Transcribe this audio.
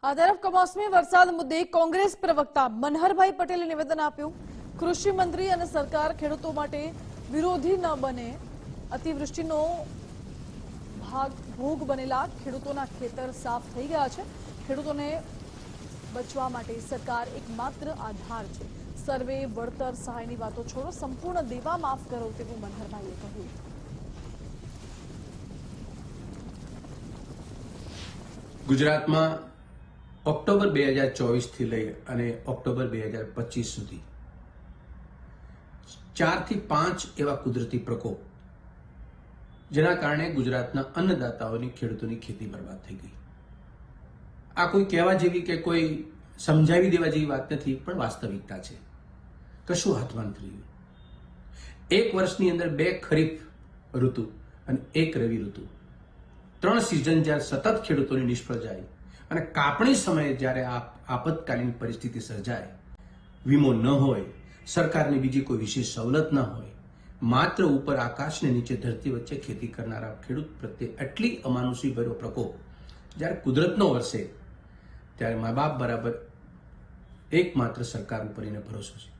આ તરફ કમોસમી વરસાદ મુદ્દે કોંગ્રેસ પ્રવક્તા મનહરભાઈ પટેલે નિવેદન આપ્યું। કૃષિ મંત્રી અને સરકાર ખેડૂતો માટે વિરોધી ન બને। અતિવૃષ્ટિનો ભોગ બનેલા ખેડૂતોના ખેતર સાફ થઈ ગયા છે। ખેડૂતોને બચવા માટે સરકાર એકમાત્ર આધાર છે। સર્વે વળતર સહાયની વાતો છોડો, સંપૂર્ણ દેવા માફ કરો તેવું મનહરભાઈએ કહ્યું। ગુજરાતમાં ઓક્ટોબર 2024 થી લઈ અને ઓક્ટોબર 2025 સુધી 4 થી 5 એવા કુદરતી પ્રકોપ જેના કારણે ગુજરાતના અન્નદાતાઓની ખેડૂતોની ખેતી બરબાદ થઈ ગઈ। આ કોઈ કહેવા જેવી કે કોઈ સમજાવી દેવા જેવી વાત નથી, પણ વાસ્તવિકતા છે। કશું હાથમાં નથી રહ્યું। એક વર્ષની અંદર 2 ખરીફ ઋતુ અને 1 રવિ ઋતુ, 3 સિઝન જ્યારે સતત ખેડૂતોની નિષ્ફળ જાય અને કાપણી સમયે જ્યારે આ આપતકાલીન પરિસ્થિતિ સર્જાય, વીમો ન હોય, સરકારની બીજી કોઈ વિશેષ સવલત ન હોય, માત્ર ઉપર આકાશ ને નીચે ધરતી વચ્ચે ખેતી કરનારા ખેડૂત પ્રત્યે આટલી અમાનુષી ભર્યો પ્રકોપ જ્યારે કુદરતનો વરસે, ત્યારે મા બાપ બરાબર એકમાત્ર સરકાર ઉપર એને ભરોસો છે।